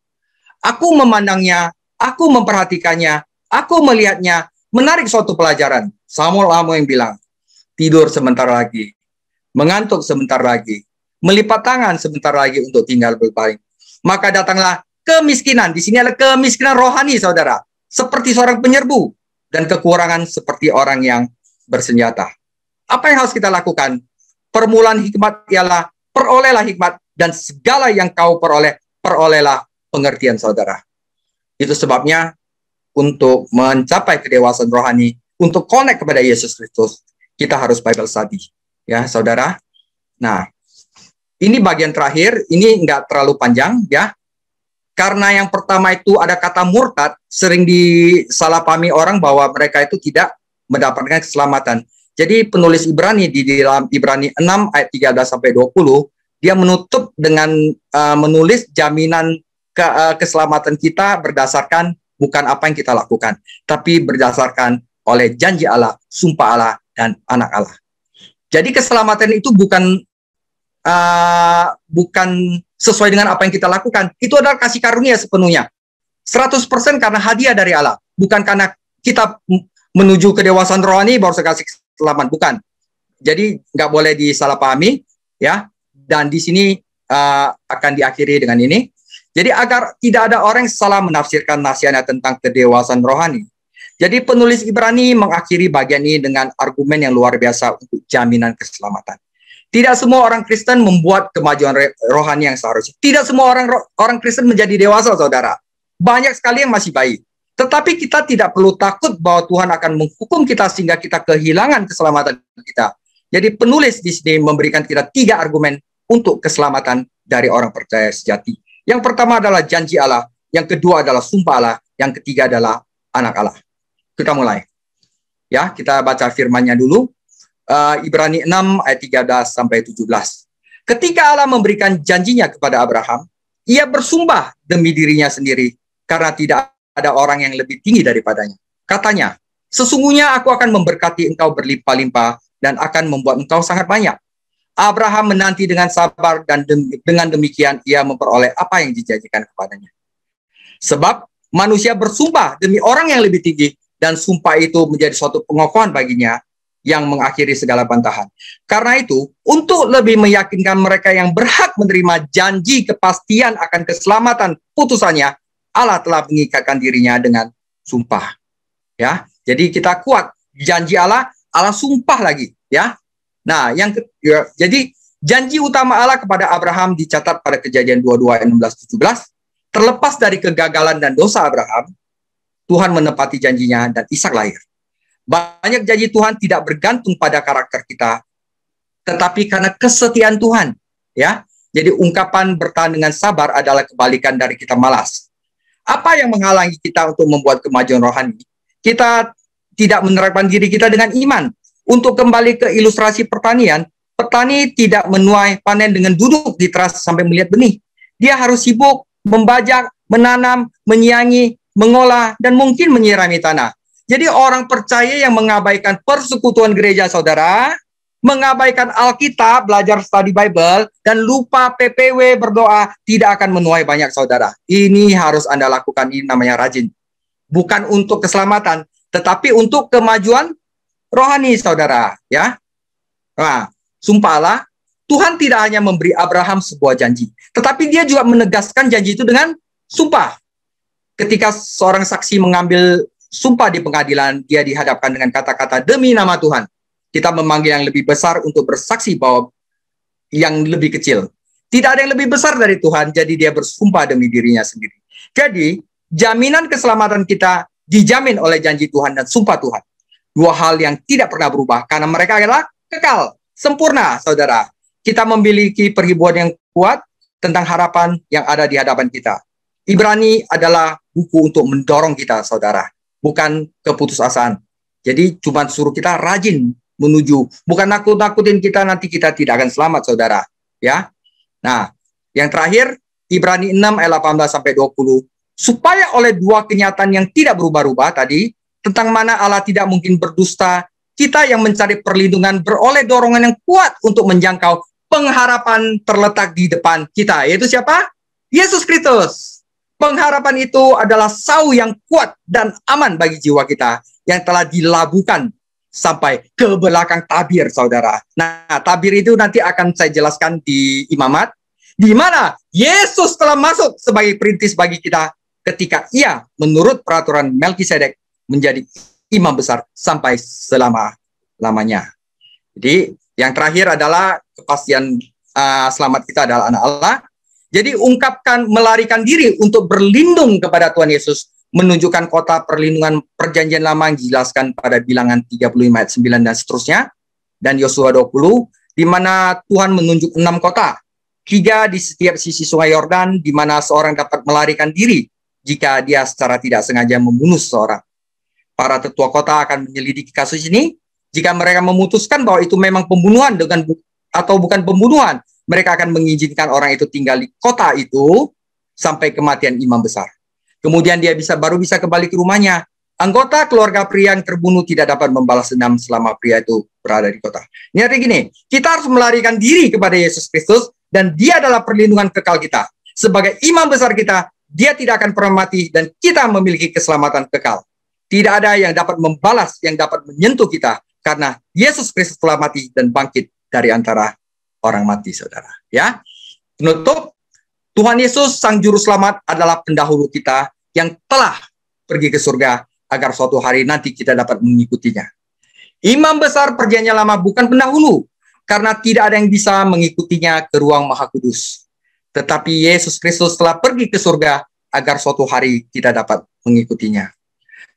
Aku memandangnya, aku memperhatikannya, aku melihatnya, menarik suatu pelajaran. Samuel yang bilang, tidur sebentar lagi, mengantuk sebentar lagi, melipat tangan sebentar lagi untuk tinggal berbaring. Maka datanglah kemiskinan. Di sini adalah kemiskinan rohani, saudara. Seperti seorang penyerbu, dan kekurangan seperti orang yang bersenjata. Apa yang harus kita lakukan? Permulaan hikmat ialah perolehlah hikmat, dan segala yang kau perolehlah pengertian, saudara. Itu sebabnya untuk mencapai kedewasaan rohani, untuk connect kepada Yesus Kristus, kita harus Bible study. Ya, saudara. Nah, ini bagian terakhir, ini enggak terlalu panjang, ya. Karena yang pertama itu ada kata murtad, sering disalahpahami orang bahwa mereka itu tidak mendapatkan keselamatan. Jadi penulis Ibrani di dalam Ibrani 6 ayat 13-20, dia menutup dengan menulis jaminan keselamatan kita berdasarkan bukan apa yang kita lakukan, tapi berdasarkan oleh janji Allah, sumpah Allah, dan anak Allah. Jadi keselamatan itu bukan sesuai dengan apa yang kita lakukan. Itu adalah kasih karunia sepenuhnya. 100% karena hadiah dari Allah. Bukan karena kita menuju kedewasaan rohani baru saya kasih keselamatan. Bukan. Jadi nggak boleh disalahpahami, ya. Dan di sini akan diakhiri dengan ini. Jadi agar tidak ada orang yang salah menafsirkan nasihatnya tentang kedewasaan rohani. Jadi penulis Ibrani mengakhiri bagian ini dengan argumen yang luar biasa untuk jaminan keselamatan. Tidak semua orang Kristen membuat kemajuan rohani yang seharusnya. Tidak semua orang Kristen menjadi dewasa, saudara. Banyak sekali yang masih bayi. Tetapi kita tidak perlu takut bahwa Tuhan akan menghukum kita sehingga kita kehilangan keselamatan kita. Jadi penulis di sini memberikan kita 3 argumen untuk keselamatan dari orang percaya sejati. Yang pertama adalah janji Allah, yang kedua adalah sumpah Allah, yang ketiga adalah anak Allah. Kita mulai. Ya, kita baca firman-Nya dulu. Ibrani 6 ayat 13 sampai 17. Ketika Allah memberikan janjinya kepada Abraham, ia bersumpah demi dirinya sendiri karena tidak ada orang yang lebih tinggi daripadanya. Katanya, sesungguhnya aku akan memberkati engkau berlimpah-limpah dan akan membuat engkau sangat banyak. Abraham menanti dengan sabar dan dengan demikian ia memperoleh apa yang dijanjikan kepadanya. Sebab manusia bersumpah demi orang yang lebih tinggi dan sumpah itu menjadi suatu pengokohan baginya yang mengakhiri segala bantahan. Karena itu, untuk lebih meyakinkan mereka yang berhak menerima janji kepastian akan keselamatan putusannya, Allah telah mengikatkan dirinya dengan sumpah. Ya, jadi kita kuat janji Allah, Allah sumpah lagi, ya. Nah, jadi janji utama Allah kepada Abraham dicatat pada Kejadian 22 ayat 16-17. Terlepas dari kegagalan dan dosa Abraham, Tuhan menepati janjinya dan Ishak lahir. Banyak janji Tuhan tidak bergantung pada karakter kita, tetapi karena kesetiaan Tuhan, ya. Jadi ungkapan bertahan dengan sabar adalah kebalikan dari kita malas. Apa yang menghalangi kita untuk membuat kemajuan rohani? Kita tidak menerapkan diri kita dengan iman. Untuk kembali ke ilustrasi pertanian, petani tidak menuai panen dengan duduk di teras sampai melihat benih. Dia harus sibuk membajak, menanam, menyiangi, mengolah, dan mungkin menyirami tanah. Jadi orang percaya yang mengabaikan persekutuan gereja, saudara, mengabaikan Alkitab, belajar study Bible, dan lupa PPW berdoa, tidak akan menuai banyak, saudara. Ini harus Anda lakukan, ini namanya rajin. Bukan untuk keselamatan, tetapi untuk kemajuan rohani, saudara. Ya. Nah, sumpah Allah, Tuhan tidak hanya memberi Abraham sebuah janji, tetapi dia juga menegaskan janji itu dengan sumpah. Ketika seorang saksi mengambil sumpah di pengadilan, dia dihadapkan dengan kata-kata demi nama Tuhan. Kita memanggil yang lebih besar untuk bersaksi bahwa yang lebih kecil. Tidak ada yang lebih besar dari Tuhan, jadi dia bersumpah demi dirinya sendiri. Jadi, jaminan keselamatan kita dijamin oleh janji Tuhan dan sumpah Tuhan. Dua hal yang tidak pernah berubah, karena mereka adalah kekal, sempurna, saudara. Kita memiliki perhibuan yang kuat tentang harapan yang ada di hadapan kita. Ibrani adalah buku untuk mendorong kita, saudara, bukan keputusasaan. Jadi cuma suruh kita rajin menuju, bukan nakut-nakutin kita nanti kita tidak akan selamat, saudara. Ya. Nah, yang terakhir Ibrani 6 ayat 18 sampai 20, supaya oleh dua kenyataan yang tidak berubah-ubah tadi, tentang mana Allah tidak mungkin berdusta, kita yang mencari perlindungan beroleh dorongan yang kuat untuk menjangkau pengharapan terletak di depan kita, yaitu siapa? Yesus Kristus. Pengharapan itu adalah sau yang kuat dan aman bagi jiwa kita yang telah dilabuhkan sampai ke belakang tabir, saudara. Nah, tabir itu nanti akan saya jelaskan di imamat, di mana Yesus telah masuk sebagai perintis bagi kita ketika ia menurut peraturan Melkisedek menjadi imam besar sampai selama-lamanya. Jadi yang terakhir adalah kepastian selamat kita adalah anak Allah. Jadi ungkapkan melarikan diri untuk berlindung kepada Tuhan Yesus, menunjukkan kota perlindungan perjanjian lama yang dijelaskan pada bilangan 35 ayat 9 dan seterusnya, dan Yosua 20, di mana Tuhan menunjuk 6 kota, 3 di setiap sisi sungai Yordan, di mana seorang dapat melarikan diri jika dia secara tidak sengaja membunuh seseorang. Para tetua kota akan menyelidiki kasus ini. Jika mereka memutuskan bahwa itu memang pembunuhan atau bukan pembunuhan, mereka akan mengizinkan orang itu tinggal di kota itu sampai kematian imam besar. Kemudian dia baru bisa kembali ke rumahnya. Anggota keluarga pria yang terbunuh tidak dapat membalas dendam selama pria itu berada di kota. Ini artinya gini, kita harus melarikan diri kepada Yesus Kristus dan dia adalah perlindungan kekal kita. Sebagai imam besar kita, dia tidak akan pernah mati dan kita memiliki keselamatan kekal. Tidak ada yang dapat membalas, yang dapat menyentuh kita karena Yesus Kristus telah mati dan bangkit dari antara orang mati, saudara. Ya, penutup, Tuhan Yesus Sang Juru Selamat adalah pendahulu kita yang telah pergi ke surga agar suatu hari nanti kita dapat mengikutinya. Imam besar perjanjian lama bukan pendahulu, karena tidak ada yang bisa mengikutinya ke ruang maha kudus. Tetapi Yesus Kristus telah pergi ke surga agar suatu hari kita dapat mengikutinya.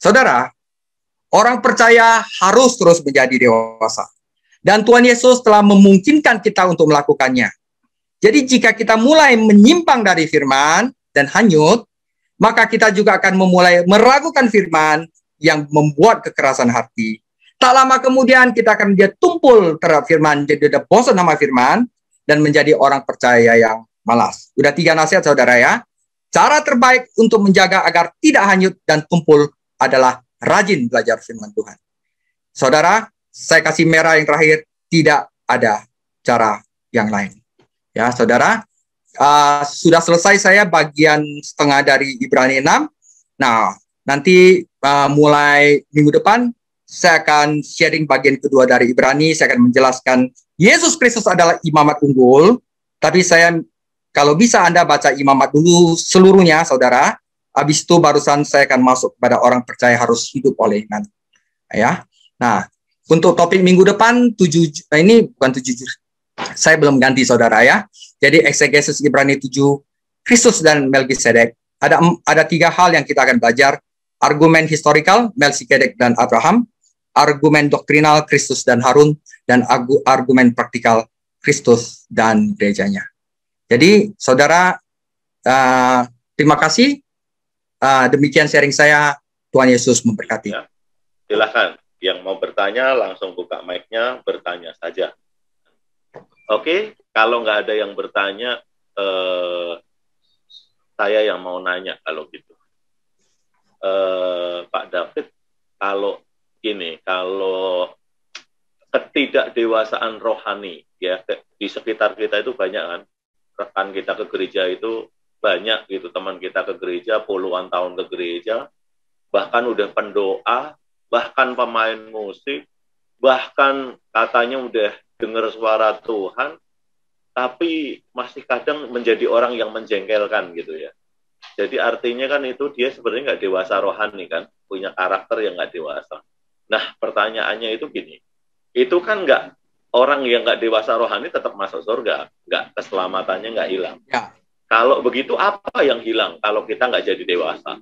Saudara, orang percaya harus terus menjadi dewasa. Dan Tuhan Yesus telah memungkinkan kita untuk melakukannya. Jadi jika kita mulai menyimpang dari firman dan hanyut, maka kita juga akan memulai meragukan firman yang membuat kekerasan hati. Tak lama kemudian kita akan menjadi tumpul terhadap firman, jadi udah bosan sama firman, dan menjadi orang percaya yang malas. Udah 3 nasihat, saudara ya. Cara terbaik untuk menjaga agar tidak hanyut dan tumpul adalah rajin belajar firman Tuhan. Saudara, saya kasih merah yang terakhir, tidak ada cara yang lain. Ya, saudara, sudah selesai saya bagian setengah dari Ibrani 6. Nah, nanti mulai minggu depan saya akan sharing bagian kedua dari Ibrani. Saya akan menjelaskan Yesus Kristus adalah imamat unggul. Tapi saya, kalau bisa Anda baca imamat dulu seluruhnya, saudara. Habis itu barusan saya akan masuk pada orang percaya harus hidup oleh iman. Ya. Nah, untuk topik minggu depan, ini bukan 7, saya belum ganti, saudara ya. Jadi eksegesis Ibrani 7, Kristus dan Melkisedek. Ada 3 hal yang kita akan belajar. Argumen historikal, Melkisedek dan Abraham. Argumen doktrinal, Kristus dan Harun. Dan argumen praktikal, Kristus dan gerejanya. Jadi, saudara, terima kasih. Demikian sharing saya. Tuhan Yesus memberkati. Ya, silakan. Yang mau bertanya, langsung buka mic-nya, bertanya saja. Oke, kalau nggak ada yang bertanya, saya yang mau nanya kalau gitu. Pak David, kalau gini, kalau ketidakdewasaan rohani, ya di sekitar kita itu banyak kan, rekan kita ke gereja itu banyak gitu, teman kita ke gereja, puluhan tahun ke gereja, bahkan udah pendoa, bahkan pemain musik, bahkan katanya udah dengar suara Tuhan, tapi masih kadang menjadi orang yang menjengkelkan gitu ya. Jadi artinya kan itu dia sebenarnya nggak dewasa rohani kan, punya karakter yang nggak dewasa. Nah pertanyaannya itu gini, itu kan nggak, orang yang nggak dewasa rohani tetap masuk surga, nggak, keselamatannya nggak hilang. Ya. Kalau begitu apa yang hilang kalau kita nggak jadi dewasa?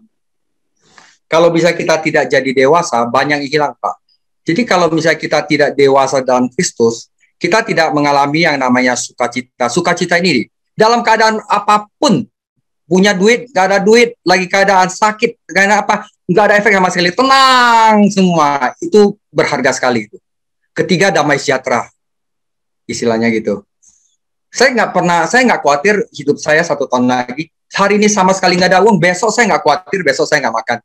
Kalau bisa kita tidak jadi dewasa, banyak yang hilang, Pak. Jadi kalau misalnya kita tidak dewasa dalam Kristus, kita tidak mengalami yang namanya sukacita. Sukacita ini dalam keadaan apapun, punya duit, gak ada duit, lagi keadaan sakit, karena apa, nggak ada efek sama sekali, tenang semua, itu berharga sekali. Ketiga, damai sejahtera, istilahnya gitu. Saya nggak khawatir hidup saya 1 tahun lagi, hari ini sama sekali nggak ada uang, besok saya nggak khawatir, besok saya nggak makan.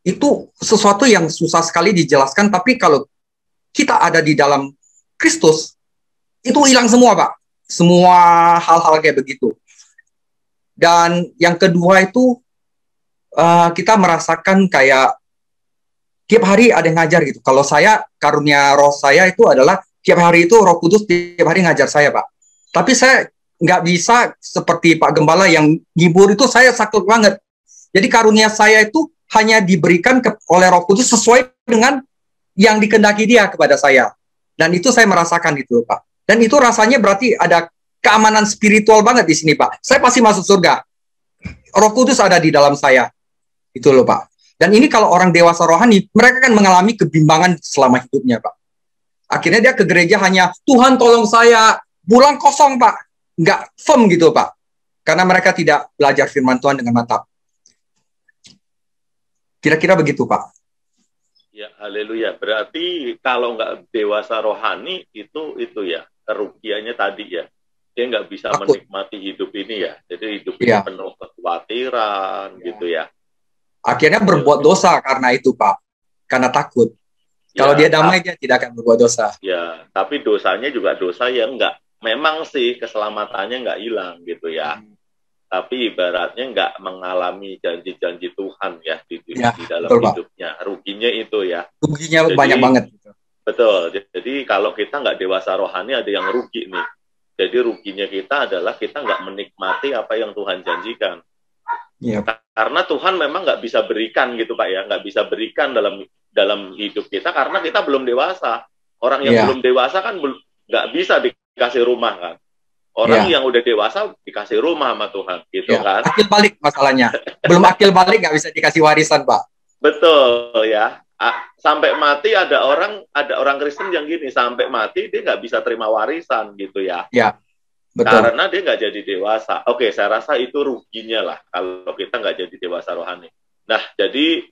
Itu sesuatu yang susah sekali dijelaskan, tapi kalau kita ada di dalam Kristus, itu hilang semua, Pak. Semua hal-hal kayak begitu. Dan yang kedua itu, kita merasakan kayak tiap hari ada yang ngajar gitu. Kalau saya, karunia roh saya itu adalah tiap hari itu Roh Kudus tiap hari ngajar saya, Pak. Tapi saya nggak bisa seperti Pak Gembala yang ngibur itu, saya sakit banget. Jadi karunia saya itu hanya diberikan oleh Roh Kudus sesuai dengan yang dikehendaki dia kepada saya. Dan itu saya merasakan gitu, Pak. Dan itu rasanya berarti ada keamanan spiritual banget di sini, Pak. Saya pasti masuk surga. Roh Kudus ada di dalam saya. Itu loh, Pak. Dan ini kalau orang dewasa rohani, mereka kan mengalami kebimbangan selama hidupnya, Pak. Akhirnya dia ke gereja hanya, Tuhan tolong saya, bulan kosong, Pak. Nggak firm gitu, Pak. Karena mereka tidak belajar firman Tuhan dengan mantap. Kira-kira begitu, Pak. Ya, haleluya. Berarti kalau nggak dewasa rohani, itu ya, kerugiannya tadi ya. Dia nggak bisa menikmati hidup ini ya. Jadi hidup ini penuh kekhawatiran, gitu ya. Akhirnya berbuat dosa karena itu, Pak. Karena takut. Kalau dia damai, dia tidak akan berbuat dosa. Ya, tapi dosanya juga dosa yang enggak, memang sih keselamatannya enggak hilang gitu ya. Tapi ibaratnya enggak mengalami janji-janji Tuhan ya di dalam hidupnya. Ruginya itu ya. Ruginya banyak banget. Betul. Jadi kalau kita enggak dewasa rohani, ada yang rugi nih. Jadi ruginya kita adalah kita enggak menikmati apa yang Tuhan janjikan. Ya. Karena Tuhan memang nggak bisa berikan gitu Pak ya, nggak bisa berikan dalam hidup kita karena kita belum dewasa. Orang yang belum dewasa kan nggak bisa dikasih rumah kan. Orang yang udah dewasa dikasih rumah sama Tuhan, gitu kan. Akil balik masalahnya. Belum akil balik nggak bisa dikasih warisan Pak. Betul ya. Sampai mati ada orang Kristen yang gini, sampai mati dia nggak bisa terima warisan gitu ya. Ya. Betul. Karena dia nggak jadi dewasa. Oke, saya rasa itu ruginya lah kalau kita nggak jadi dewasa rohani. Nah, jadi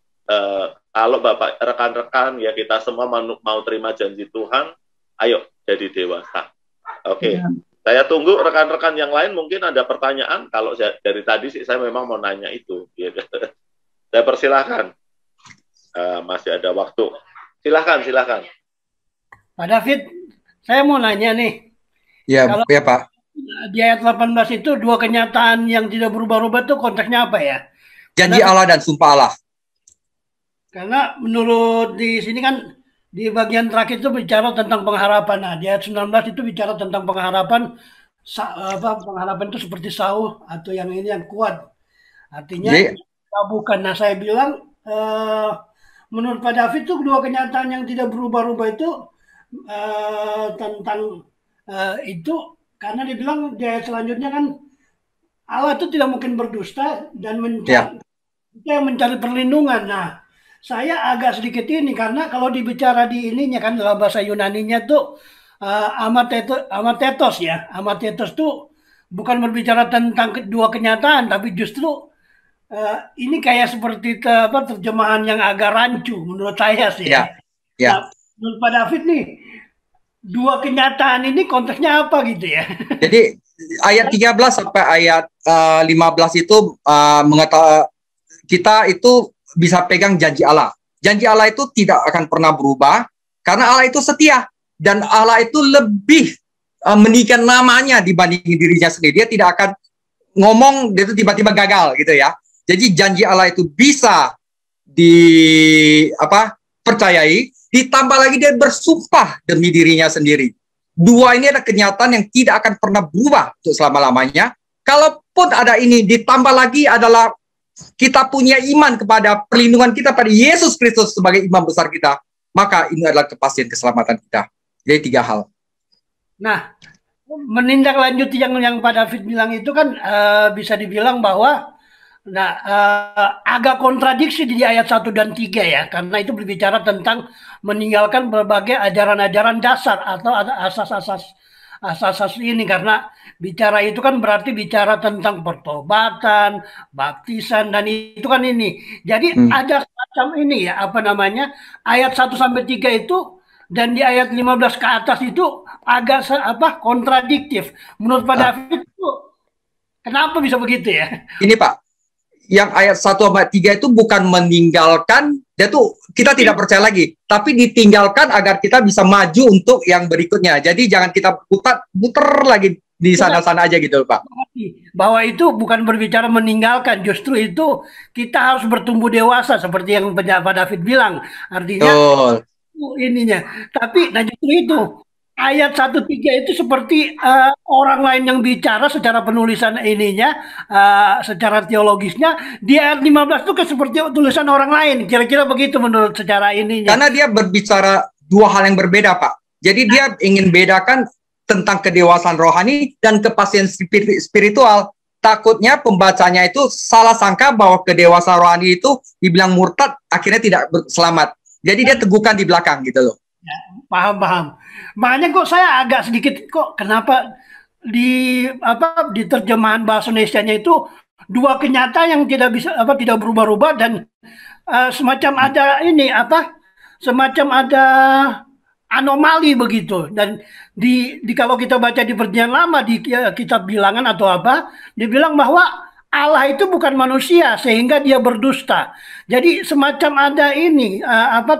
kalau Bapak, rekan-rekan ya kita semua mau terima janji Tuhan, ayo jadi dewasa. Oke, saya tunggu rekan-rekan yang lain mungkin ada pertanyaan. Kalau dari tadi sih saya memang mau nanya itu. Saya persilahkan. Masih ada waktu. Silahkan. Pak David, saya mau nanya nih. Ya, ya Pak. Di ayat 18 itu dua kenyataan yang tidak berubah-ubah itu konteksnya apa ya? Janji Allah dan sumpah Allah. Karena menurut di sini kan di bagian terakhir itu bicara tentang pengharapan. Nah, di ayat 19 itu bicara tentang pengharapan, pengharapan itu seperti sauh atau yang ini yang kuat. Artinya bukan. Nah, saya bilang menurut Pak David itu dua kenyataan yang tidak berubah-ubah itu tentang itu. Karena dibilang di ayat selanjutnya kan Allah itu tidak mungkin berdusta dan mencari perlindungan. Nah, saya agak sedikit ini karena kalau dibicara di ininya kan dalam bahasa Yunaninya tuh amatetos ya. Amatetos tuh bukan berbicara tentang dua kenyataan, tapi justru ini kayak seperti terjemahan yang agak rancu menurut saya sih. Ya. Nah, menurut Pak David nih, dua kenyataan ini konteksnya apa gitu ya? Jadi ayat 13 sampai ayat 15 itu mengatakan kita itu bisa pegang janji Allah. Janji Allah itu tidak akan pernah berubah karena Allah itu setia dan Allah itu lebih meninggikan namanya dibanding dirinya sendiri. Dia tidak akan ngomong dia itu tiba-tiba gagal gitu ya. Jadi janji Allah itu bisa percayai. Ditambah lagi dia bersumpah demi dirinya sendiri. Dua ini adalah kenyataan yang tidak akan pernah berubah untuk selama-lamanya. Kalaupun ada ini, ditambah lagi adalah kita punya iman kepada perlindungan kita pada Yesus Kristus sebagai imam besar kita. Maka ini adalah kepastian keselamatan kita. Jadi tiga hal. Nah, menindaklanjuti yang Pak David bilang itu kan bisa dibilang bahwa agak kontradiksi di ayat 1 dan 3 ya, karena itu berbicara tentang meninggalkan berbagai ajaran-ajaran dasar atau asas-asas ini, karena bicara itu kan berarti bicara tentang pertobatan, baptisan, dan itu kan ini. Jadi ada semacam ini ya, ayat 1 sampai 3 itu dan di ayat 15 ke atas itu agak kontradiktif. Menurut Pak David itu kenapa bisa begitu ya? Ini Pak, yang ayat 1-3 itu bukan meninggalkan, dia tuh kita tidak percaya lagi, tapi ditinggalkan agar kita bisa maju untuk yang berikutnya. Jadi jangan kita putar lagi di sana-sana aja gitu Pak. Bahwa itu bukan berbicara meninggalkan, justru itu kita harus bertumbuh dewasa seperti yang Pak David bilang. Artinya ininya. Tapi justru itu ayat 1-3 itu seperti orang lain yang bicara secara penulisan ininya, secara teologisnya. Di ayat 15 itu seperti tulisan orang lain. Kira-kira begitu menurut secara ininya. Karena dia berbicara dua hal yang berbeda, Pak. Jadi dia ingin bedakan tentang kedewasaan rohani dan kepastian spiritual. Takutnya pembacanya itu salah sangka bahwa kedewasaan rohani itu dibilang murtad, akhirnya tidak selamat. Jadi dia teguhkan di belakang gitu loh. Ya, paham. Makanya kok saya agak sedikit kenapa di terjemahan bahasa Indonesianya itu dua kenyataan yang tidak berubah-ubah dan semacam ada ini semacam ada anomali begitu. Dan di kalau kita baca di Perjanjian Lama di kitab Bilangan atau dibilang bahwa Allah itu bukan manusia sehingga dia berdusta. Jadi semacam ada ini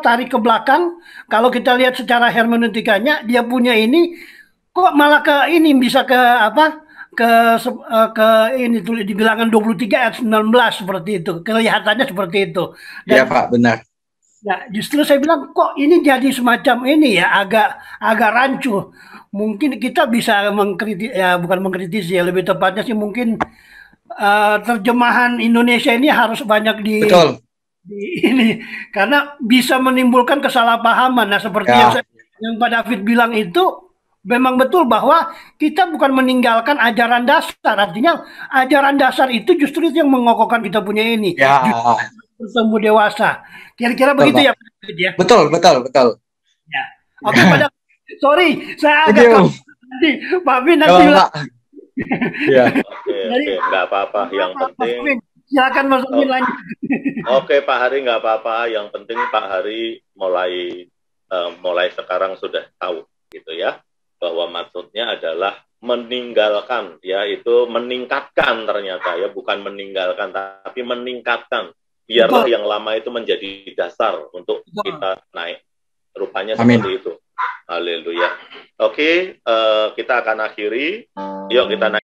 tarik ke belakang. Kalau kita lihat secara hermeneutikanya, dia punya ini kok malah ke ini bisa ke ke ini tulis di bilangan 23 ayat 19 seperti itu. Kelihatannya seperti itu. Iya Dan Pak, benar. nah, justru saya bilang kok ini jadi semacam ini ya agak rancu. Mungkin kita bisa mengkritik ya bukan mengkritisi ya lebih tepatnya sih mungkin terjemahan Indonesia ini harus banyak Betul. di ini karena bisa menimbulkan kesalahpahaman. Nah, seperti Ya, yang Pak David bilang itu memang betul bahwa kita bukan meninggalkan ajaran dasar. Artinya ajaran dasar itu justru itu yang mengokohkan kita punya ini. ya, Bertemu dewasa. Kira-kira betul begitu Pak. ya Pak David ya. Betul, betul, betul. Ya. Oke Pak David. Sorry, saya agak Aduh, nanti Pak Vin gak nanti bilang. apa-apa. Ya, Oke, nggak apa-apa. Yang penting, Silakan Mas Vin lanjut. oke Pak Hari, nggak apa-apa. Yang penting Pak Hari mulai sekarang sudah tahu, gitu ya, bahwa maksudnya adalah meninggalkan, ya itu meningkatkan ternyata ya, bukan meninggalkan, tapi meningkatkan. Biarlah Betul. yang lama itu menjadi dasar untuk Betul. kita naik. Rupanya amin. seperti itu. Haleluya. Oke, kita akan akhiri. Yuk kita naik.